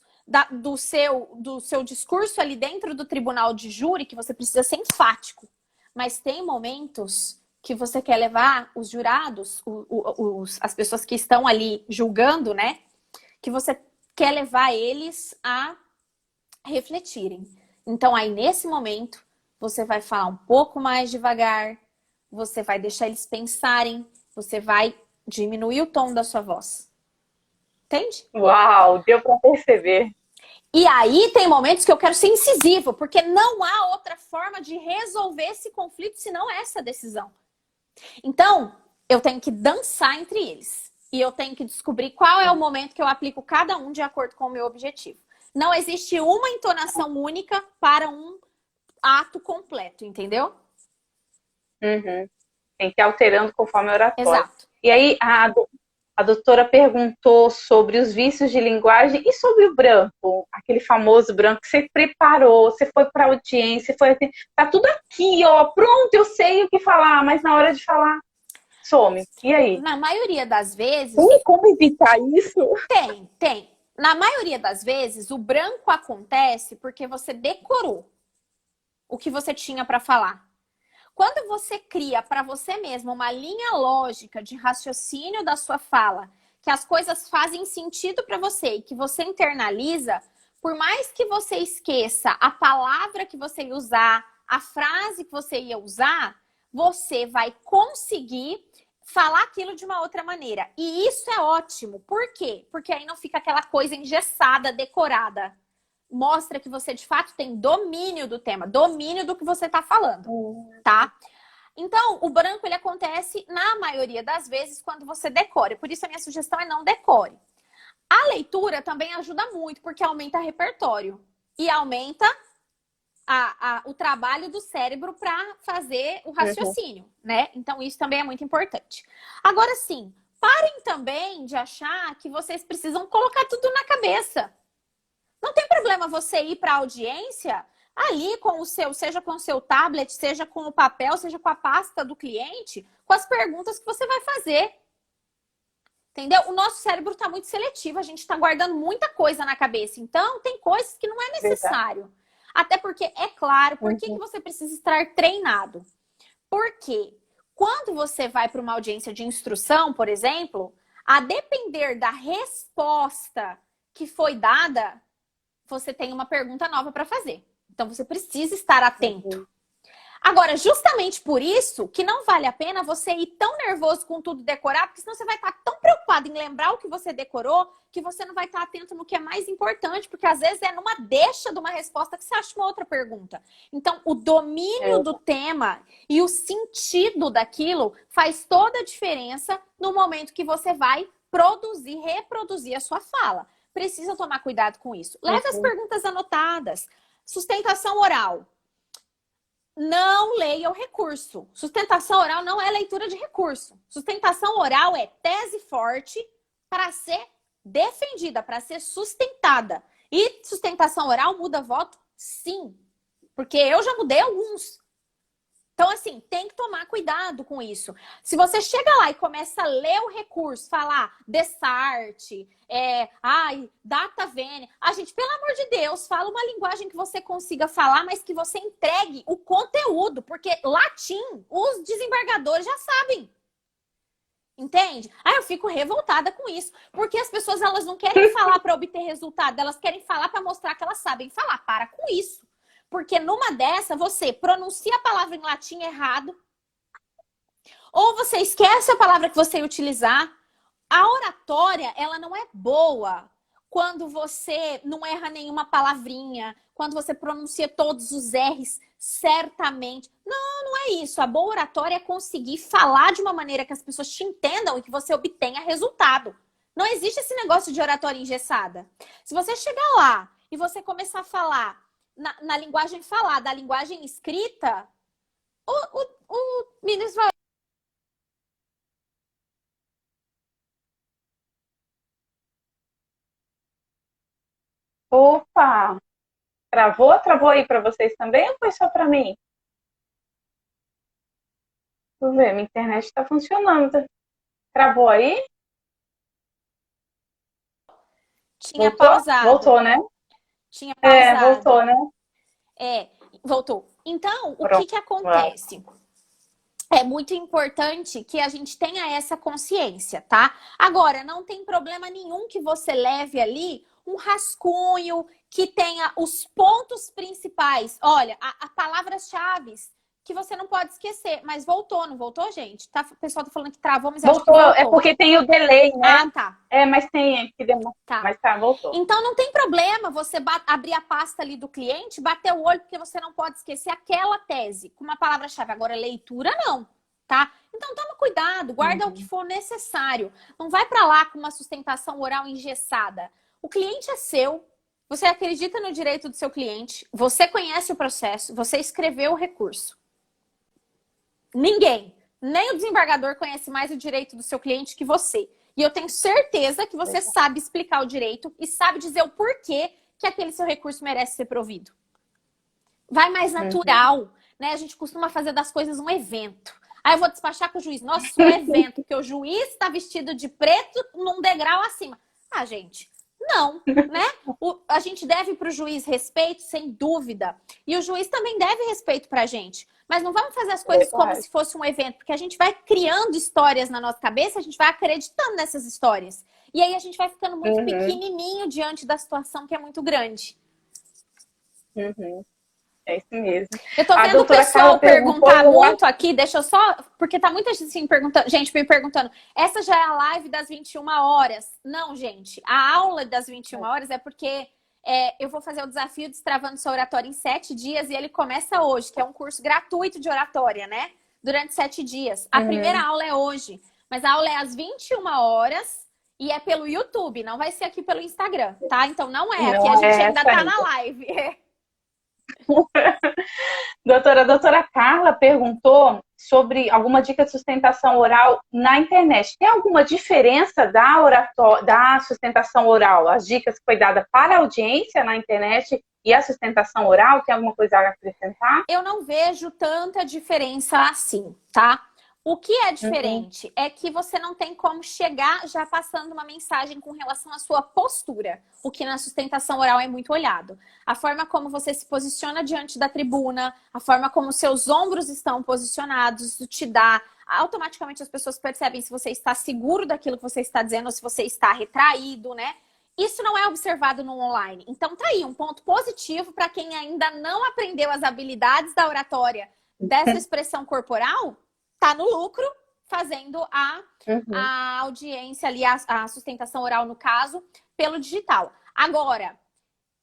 do seu discurso ali dentro do tribunal de júri que você precisa ser enfático. Mas tem momentos que você quer levar os jurados, as pessoas que estão ali julgando, né? Que você quer levar eles a refletirem. Então, aí, nesse momento, você vai falar um pouco mais devagar, você vai deixar eles pensarem, você vai diminuir o tom da sua voz. Entende? Uau, deu para perceber. E aí, tem momentos que eu quero ser incisivo, porque não há outra forma de resolver esse conflito senão essa decisão. Então, eu tenho que dançar entre eles. E eu tenho que descobrir qual é o momento que eu aplico cada um de acordo com o meu objetivo. Não existe uma entonação única para um ato completo, entendeu? Uhum. Tem que ir alterando conforme a oratória. Exato. E aí, a doutora perguntou sobre os vícios de linguagem e sobre o branco, aquele famoso branco que você preparou, você foi para a audiência, tá tudo aqui, ó, pronto, eu sei o que falar, mas na hora de falar, some. E aí? Na maioria das vezes... Como evitar isso? Tem. Na maioria das vezes, o branco acontece porque você decorou o que você tinha para falar. Quando você cria para você mesmo uma linha lógica de raciocínio da sua fala, que as coisas fazem sentido para você e que você internaliza, por mais que você esqueça a palavra que você ia usar, a frase que você ia usar, você vai conseguir falar aquilo de uma outra maneira. E isso é ótimo. Por quê? Porque aí não fica aquela coisa engessada, decorada. Mostra que você, de fato, tem domínio do tema, domínio do que você está falando, tá? Então, o branco, ele acontece, na maioria das vezes, quando você decore. Por isso, a minha sugestão é não decore. A leitura também ajuda muito, porque aumenta repertório. E aumenta o trabalho do cérebro para fazer o raciocínio, né? Então, isso também é muito importante. Agora, sim, parem também de achar que vocês precisam colocar tudo na cabeça. Não tem problema você ir para a audiência ali com o seu, seja com o seu tablet, seja com o papel, seja com a pasta do cliente, com as perguntas que você vai fazer. Entendeu? O nosso cérebro está muito seletivo, a gente está guardando muita coisa na cabeça. Então, tem coisas que não é necessário. Verdade. Até porque, é claro, por que você precisa estar treinado? Porque quando você vai para uma audiência de instrução, por exemplo, a depender da resposta que foi dada, você tem uma pergunta nova para fazer. Então, você precisa estar atento. Agora, justamente por isso que não vale a pena você ir tão nervoso com tudo decorado, porque senão você vai estar tão preocupado em lembrar o que você decorou, que você não vai estar atento no que é mais importante, porque às vezes é numa deixa de uma resposta que você acha uma outra pergunta. Então, o domínio do tema e o sentido daquilo faz toda a diferença no momento que você vai produzir, reproduzir a sua fala. Precisa tomar cuidado com isso. Leve as perguntas anotadas. Sustentação oral. Não leia o recurso. Sustentação oral não é leitura de recurso. Sustentação oral é tese forte para ser defendida, para ser sustentada. E sustentação oral muda voto? Sim. Porque eu já mudei alguns. Então, assim, tem que tomar cuidado com isso. Se você chega lá e começa a ler o recurso, falar Descartes, data vênia. Gente, pelo amor de Deus, fala uma linguagem que você consiga falar, mas que você entregue o conteúdo. Porque latim, os desembargadores já sabem. Entende? Eu fico revoltada com isso. Porque as pessoas, elas não querem falar para obter resultado. Elas querem falar para mostrar que elas sabem falar. Para com isso. Porque numa dessa, você pronuncia a palavra em latim errado. Ou você esquece a palavra que você ia utilizar. A oratória, ela não é boa quando você não erra nenhuma palavrinha, quando você pronuncia todos os R's certamente. Não é isso. A boa oratória é conseguir falar de uma maneira que as pessoas te entendam e que você obtenha resultado. Não existe esse negócio de oratória engessada. Se você chegar lá e você começar a falar na linguagem falada, a linguagem escrita, o ministro vai... Opa! Travou? Travou aí para vocês também ou foi só para mim? Deixa eu ver, minha internet está funcionando. Travou aí? Tinha voltou? Pausado. Voltou, né? Tinha pausado. Voltou, né? Voltou. Então, Pronto. o que acontece? É muito importante que a gente tenha essa consciência, tá? Agora, não tem problema nenhum que você leve ali um rascunho que tenha os pontos principais. Olha, a palavras-chave que você não pode esquecer. Mas voltou, não voltou, gente? O pessoal tá falando que travou, mas voltou, acho que voltou. É porque tem o delay, né? Tá. Mas tem que demora. Tá. Mas voltou. Então não tem problema você abrir a pasta ali do cliente, bater o olho, porque você não pode esquecer aquela tese com uma palavra-chave. Agora, leitura não, tá? Então toma cuidado, guarda o que for necessário. Não vai para lá com uma sustentação oral engessada. O cliente é seu, você acredita no direito do seu cliente, você conhece o processo, você escreveu o recurso. Ninguém, nem o desembargador conhece mais o direito do seu cliente que você. E eu tenho certeza que você sabe explicar o direito e sabe dizer o porquê que aquele seu recurso merece ser provido. Vai mais natural, né? A gente costuma fazer das coisas um evento. Aí eu vou despachar com o juiz. Nossa, um evento, porque o juiz está vestido de preto num degrau acima. Ah, gente, não, né? A gente deve para o juiz respeito, sem dúvida. E o juiz também deve respeito para a gente. Mas não vamos fazer as coisas como se fosse um evento, porque a gente vai criando histórias na nossa cabeça, a gente vai acreditando nessas histórias. E aí a gente vai ficando muito pequenininho diante da situação que é muito grande. É isso mesmo. Eu tô vendo o pessoal perguntar muito aqui, deixa eu só... Porque tá muita gente assim, gente me perguntando, essa já é a live das 21 horas? Não, gente. A aula das 21 horas é porque eu vou fazer o desafio Destravando Sua Oratória em 7 dias e ele começa hoje, que é um curso gratuito de oratória, né? Durante 7 dias. A primeira aula é hoje, mas a aula é às 21 horas e é pelo YouTube, não vai ser aqui pelo Instagram, tá? Então não é, aqui a gente ainda tá na live. Doutora Carla perguntou sobre alguma dica de sustentação oral na internet. Tem alguma diferença da sustentação oral? As dicas que foi dada para a audiência na internet e a sustentação oral? Tem alguma coisa a acrescentar? Eu não vejo tanta diferença assim, tá? O que é diferente é que você não tem como chegar já passando uma mensagem com relação à sua postura, o que na sustentação oral é muito olhado. A forma como você se posiciona diante da tribuna, a forma como seus ombros estão posicionados, isso te dá... Automaticamente as pessoas percebem se você está seguro daquilo que você está dizendo ou se você está retraído, né? Isso não é observado no online. Então tá aí um ponto positivo para quem ainda não aprendeu as habilidades da oratória dessa expressão corporal, tá no lucro fazendo a audiência ali, a sustentação oral, no caso, pelo digital. Agora,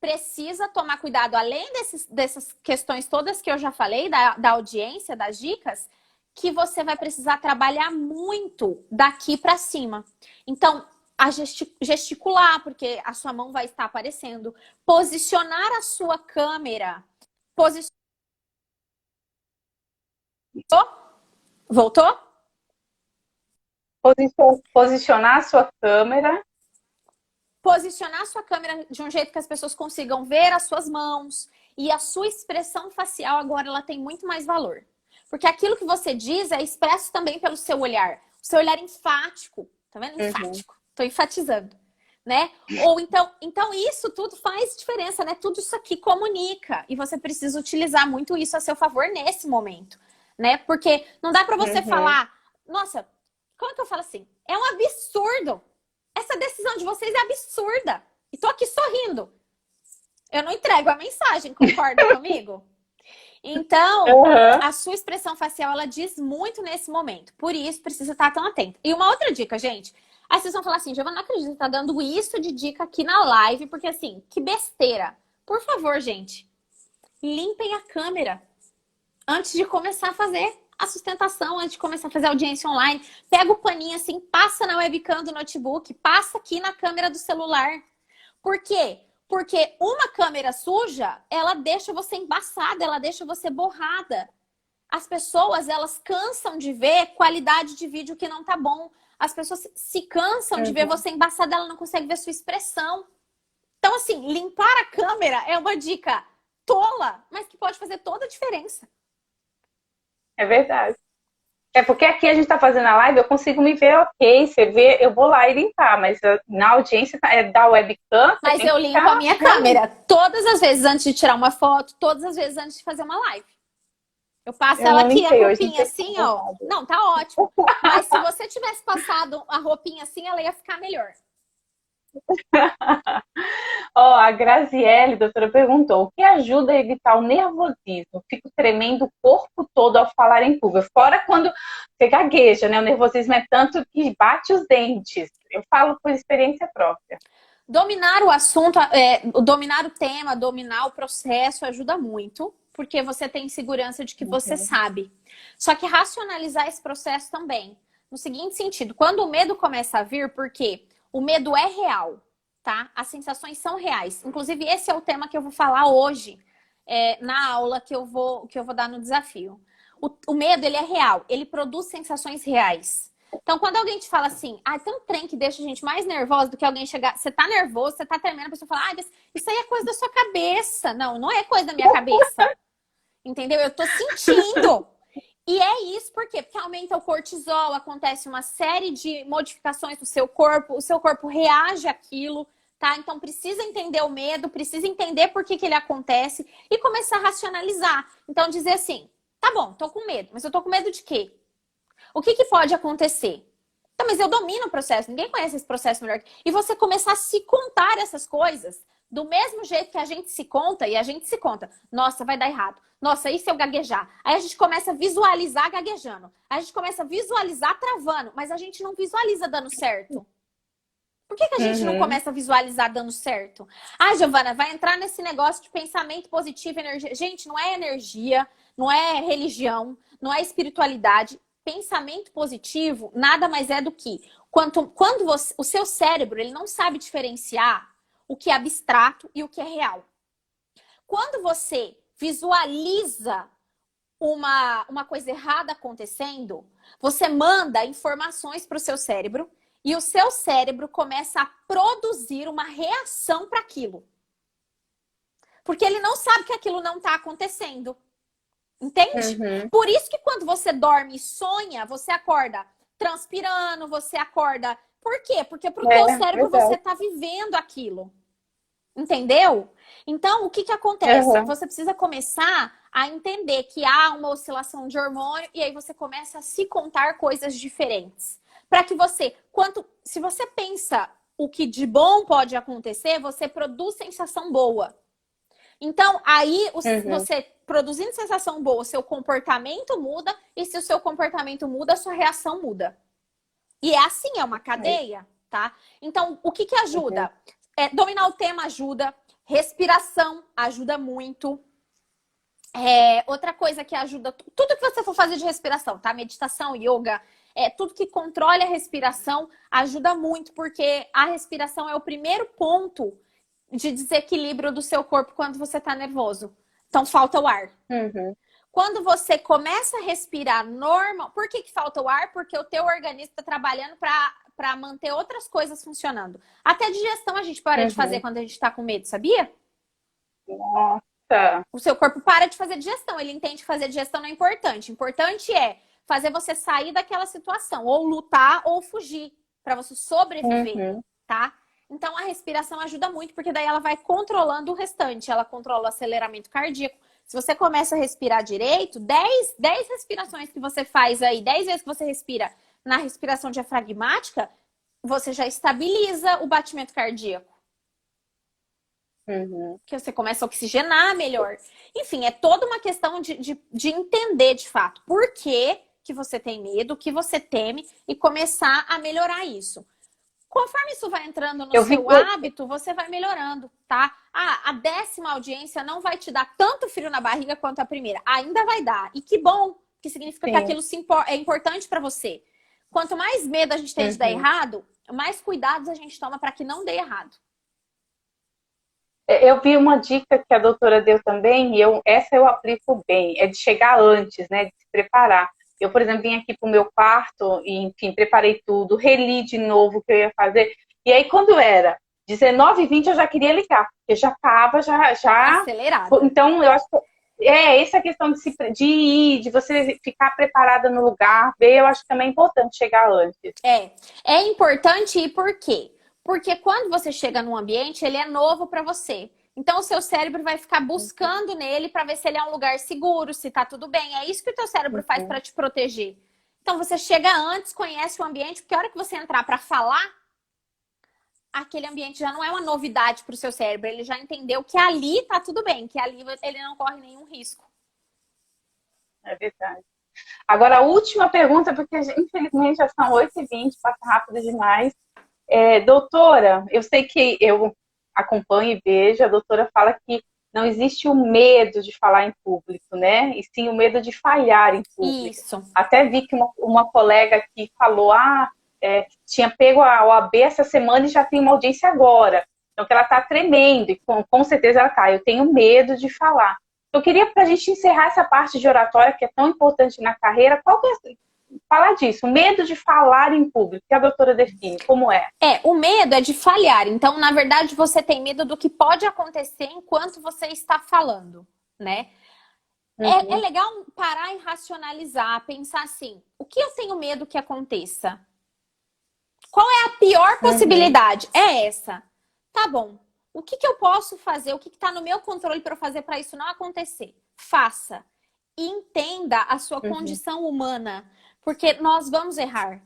precisa tomar cuidado, além dessas questões todas que eu já falei, da audiência, das dicas, que você vai precisar trabalhar muito daqui para cima. Então, a gesticular, porque a sua mão vai estar aparecendo. Posicionar a sua câmera. Voltou? Posicionar a sua câmera. Posicionar a sua câmera de um jeito que as pessoas consigam ver as suas mãos. E a sua expressão facial agora ela tem muito mais valor. Porque aquilo que você diz é expresso também pelo seu olhar. O seu olhar enfático. Tá vendo? Enfático. Tô enfatizando. Né? Ou então isso tudo faz diferença, né? Tudo isso aqui comunica. E você precisa utilizar muito isso a seu favor nesse momento. Né? Porque não dá pra você falar, nossa, como é que eu falo assim? É um absurdo. Essa decisão de vocês é absurda. E tô aqui sorrindo. Eu não entrego a mensagem, concorda comigo? Então, a sua expressão facial, ela diz muito nesse momento. Por isso, precisa estar tão atento. E uma outra dica, gente. Aí vocês vão falar assim, Giovana, não acredito que tá dando isso de dica aqui na live, porque assim, que besteira. Por favor, gente, limpem a câmera antes de começar a fazer a sustentação, antes de começar a fazer a audiência online. Pega o paninho assim, passa na webcam do notebook, passa aqui na câmera do celular. Por quê? Porque uma câmera suja, ela deixa você embaçada, ela deixa você borrada. As pessoas, elas cansam de ver qualidade de vídeo que não tá bom. As pessoas se cansam de ver você embaçada, ela não consegue ver sua expressão. Então, assim, limpar a câmera é uma dica tola, mas que pode fazer toda a diferença. É verdade. É porque aqui a gente tá fazendo a live, eu consigo me ver ok, você vê, eu vou lá e limpar, mas na audiência é da webcam. Mas eu limpo a minha câmera todas as vezes antes de tirar uma foto, todas as vezes antes de fazer uma live. Eu passo ela aqui, a roupinha assim, ó. Não, tá ótimo. Mas se você tivesse passado a roupinha assim, ela ia ficar melhor. Ó, a Graziele, doutora, perguntou: o que ajuda a evitar o nervosismo? Fico tremendo o corpo todo ao falar em público. Fora quando você gagueja, né? O nervosismo é tanto que bate os dentes. Eu falo por experiência própria. Dominar o assunto, dominar o tema, dominar o processo ajuda muito. porque você tem segurança de que você sabe. Só que racionalizar esse processo também. No seguinte sentido, quando o medo começa a vir, porque o medo é real, tá? As sensações são reais. Inclusive, esse é o tema que eu vou falar hoje, na aula que eu vou dar no desafio. O medo, ele é real. Ele produz sensações reais. Então, quando alguém te fala assim, tem um trem que deixa a gente mais nervosa do que alguém chegar... Você tá nervoso, você tá tremendo, a pessoa fala, isso aí é coisa da sua cabeça. Não, não é coisa da minha cabeça. Entendeu? Eu tô sentindo. E é isso, por quê? Porque aumenta o cortisol, acontece uma série de modificações no seu corpo, o seu corpo reage àquilo, tá? Então, precisa entender o medo, precisa entender por que ele acontece e começar a racionalizar. Então, dizer assim, tá bom, tô com medo, mas eu tô com medo de quê? O que pode acontecer? Então, mas eu domino o processo, ninguém conhece esse processo melhor. E você começar a se contar essas coisas do mesmo jeito que a gente se conta, e a gente se conta. Nossa, vai dar errado. Nossa, e se eu gaguejar? Aí a gente começa a visualizar gaguejando. Aí a gente começa a visualizar travando, mas a gente não visualiza dando certo. Por que a gente não começa a visualizar dando certo? Giovana, vai entrar nesse negócio de pensamento positivo, energia. Gente, não é energia, não é religião, não é espiritualidade. Pensamento positivo nada mais é do que quando o seu cérebro ele não sabe diferenciar o que é abstrato e o que é real. Quando você visualiza uma coisa errada acontecendo, você manda informações para o seu cérebro e o seu cérebro começa a produzir uma reação para aquilo. Porque ele não sabe que aquilo não está acontecendo. Entende? Por isso que quando você dorme e sonha, você acorda transpirando, você acorda... Por quê? Porque pro teu cérebro você tá vivendo aquilo. Entendeu? Então, o que acontece? Você precisa começar a entender que há uma oscilação de hormônio e aí você começa a se contar coisas diferentes. Para que você... Se você pensa o que de bom pode acontecer, você produz sensação boa. Então, aí, você produzindo sensação boa, seu comportamento muda, e se o seu comportamento muda, a sua reação muda. E é assim, é uma cadeia, tá? Então, o que ajuda? Dominar o tema ajuda, respiração ajuda muito. Outra coisa que ajuda, tudo que você for fazer de respiração, tá? Meditação, yoga, tudo que controle a respiração ajuda muito, porque a respiração é o primeiro ponto de desequilíbrio do seu corpo quando você tá nervoso. Então, falta o ar. Quando você começa a respirar normal... Por que falta o ar? Porque o teu organismo tá trabalhando para manter outras coisas funcionando. Até digestão a gente para de fazer quando a gente tá com medo, sabia? Nossa! O seu corpo para de fazer digestão. Ele entende que fazer digestão não é importante. Importante é fazer você sair daquela situação. Ou lutar ou fugir. Para você sobreviver, tá? Então, a respiração ajuda muito, porque daí ela vai controlando o restante. Ela controla o aceleramento cardíaco. Se você começa a respirar direito, 10 respirações que você faz aí, 10 vezes que você respira na respiração diafragmática, você já estabiliza o batimento cardíaco. Que você começa a oxigenar melhor. Enfim, é toda uma questão de entender, de fato, por que você tem medo, o que você teme, e começar a melhorar isso. Conforme isso vai entrando no seu hábito, você vai melhorando, tá? A 10ª audiência não vai te dar tanto frio na barriga quanto a primeira. Ainda vai dar. E que bom, que significa que aquilo é importante pra você. Quanto mais medo a gente tem de dar errado, mais cuidados a gente toma para que não dê errado. Eu vi uma dica que a doutora deu também, e essa eu aplico bem, é de chegar antes, né? De se preparar. Eu, por exemplo, vim aqui pro meu quarto e, enfim, preparei tudo, reli de novo o que eu ia fazer. E aí, quando era 19h20, eu já queria ligar, porque já tava, já... Acelerado. Então, eu acho que essa questão de ir, de você ficar preparada no lugar, eu acho que também é importante chegar antes. É importante ir por quê? Porque quando você chega num ambiente, ele é novo para você. Então, o seu cérebro vai ficar buscando nele para ver se ele é um lugar seguro, se tá tudo bem. É isso que o teu cérebro faz para te proteger. Então, você chega antes, conhece o ambiente, porque a hora que você entrar para falar, aquele ambiente já não é uma novidade para o seu cérebro. Ele já entendeu que ali tá tudo bem, que ali ele não corre nenhum risco. É verdade. Agora, a última pergunta, porque infelizmente já são 8h20, passa rápido demais. Doutora, eu sei que eu acompanho e vejo, a doutora fala que não existe o medo de falar em público, né? E sim o medo de falhar em público. Isso. Até vi que uma colega aqui falou, tinha pego a OAB essa semana e já tem uma audiência agora. Então, que ela está tremendo, e com certeza ela está. Eu tenho medo de falar. Eu queria, para a gente encerrar essa parte de oratória, que é tão importante na carreira, falar disso, o medo de falar em público, que a doutora define, como é? O medo é de falhar. Então, na verdade, você tem medo do que pode acontecer enquanto você está falando, né? É legal parar e racionalizar, pensar assim, o que eu tenho medo que aconteça? Qual é a pior possibilidade? É essa. Tá bom. O que eu posso fazer? O que está no meu controle para eu fazer para isso não acontecer? Faça. E entenda a sua condição humana. Porque nós vamos errar.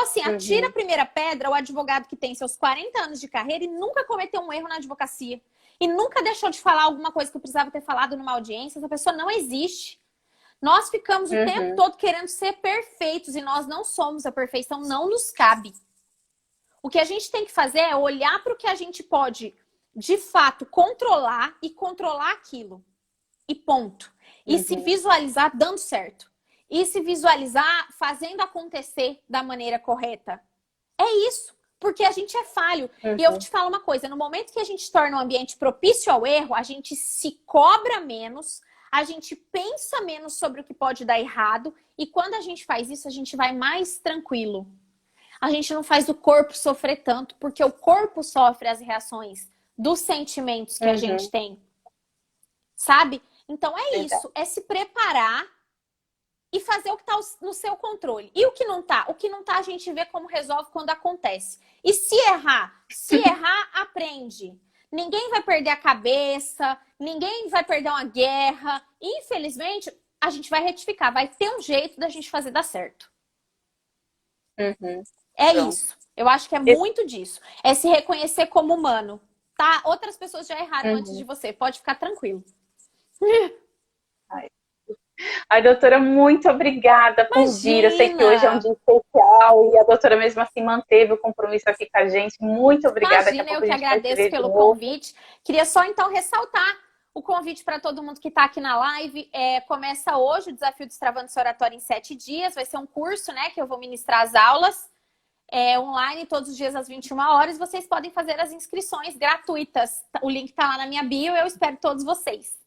Assim, atira a primeira pedra o advogado que tem seus 40 anos de carreira e nunca cometeu um erro na advocacia. E nunca deixou de falar alguma coisa que eu precisava ter falado numa audiência. Essa pessoa não existe. Nós ficamos o tempo todo querendo ser perfeitos e nós não somos. A perfeição não nos cabe. O que a gente tem que fazer é olhar para o que a gente pode, de fato, controlar e controlar aquilo. E ponto. E se visualizar dando certo. E se visualizar fazendo acontecer da maneira correta. É isso. Porque a gente é falho. E eu te falo uma coisa. No momento que a gente torna um ambiente propício ao erro, a gente se cobra menos, a gente pensa menos sobre o que pode dar errado. E quando a gente faz isso, a gente vai mais tranquilo. A gente não faz o corpo sofrer tanto, porque o corpo sofre as reações dos sentimentos que a gente tem. Sabe? Então é isso, é se preparar e fazer o que está no seu controle. E o que não tá? O que não tá a gente vê como resolve quando acontece. E se errar, aprende. Ninguém vai perder a cabeça, ninguém vai perder uma guerra. Infelizmente, a gente vai retificar, vai ter um jeito da gente fazer dar certo. É isso. Eu acho que é muito disso. É se reconhecer como humano. Tá? Outras pessoas já erraram antes de você. Pode ficar tranquilo. Ai, doutora, muito obrigada por vir. Eu sei que hoje é um dia especial e a doutora mesmo assim manteve o compromisso aqui com a gente. Muito obrigada. Imagina, eu que agradeço pelo convite. Queria só então ressaltar o convite para todo mundo que está aqui na live. Começa hoje o Desafio Destravando Sua Oratória em 7 dias. Vai ser um curso, né, que eu vou ministrar as aulas online todos os dias às 21 horas. Vocês podem fazer as inscrições gratuitas. O link está lá na minha bio. Eu espero todos vocês.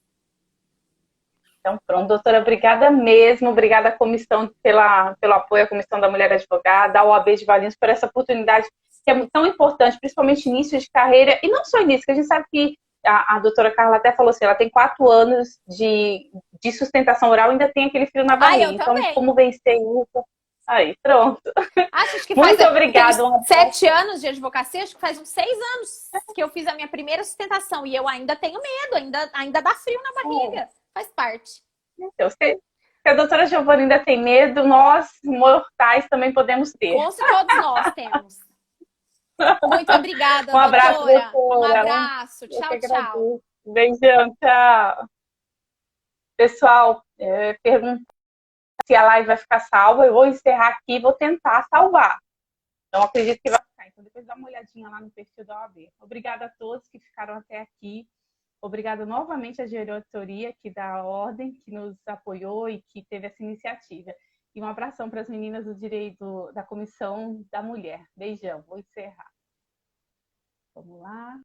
Então, pronto, doutora, obrigada mesmo. Obrigada à comissão pelo apoio à Comissão da Mulher Advogada, à OAB de Valinhos por essa oportunidade que é tão importante, principalmente início de carreira. E não só início, que a gente sabe que a doutora Carla até falou assim, ela tem 4 anos de sustentação oral e ainda tem aquele frio na barriga. Então, como vencer isso? Aí, pronto. Acho que muito obrigada. 7 anos de advocacia, acho que faz uns 6 anos que eu fiz a minha primeira sustentação. E eu ainda tenho medo, ainda dá frio na barriga. Faz parte. Então, se a doutora Giovana ainda tem medo, nós, mortais, também podemos ter. Todos nós temos. Muito obrigada, um abraço, doutora. Um abraço. Tchau, tchau. Beijão, tchau. Pessoal, pergunta se a live vai ficar salva. Eu vou encerrar aqui e vou tentar salvar. Então, acredito que vai ficar. Então, depois dá uma olhadinha lá no perfil da OAB. Obrigada a todos que ficaram até aqui. Obrigada novamente à diretoria aqui da Ordem, que nos apoiou e que teve essa iniciativa. E um abração para as meninas do direito da Comissão da Mulher. Beijão, vou encerrar. Vamos lá.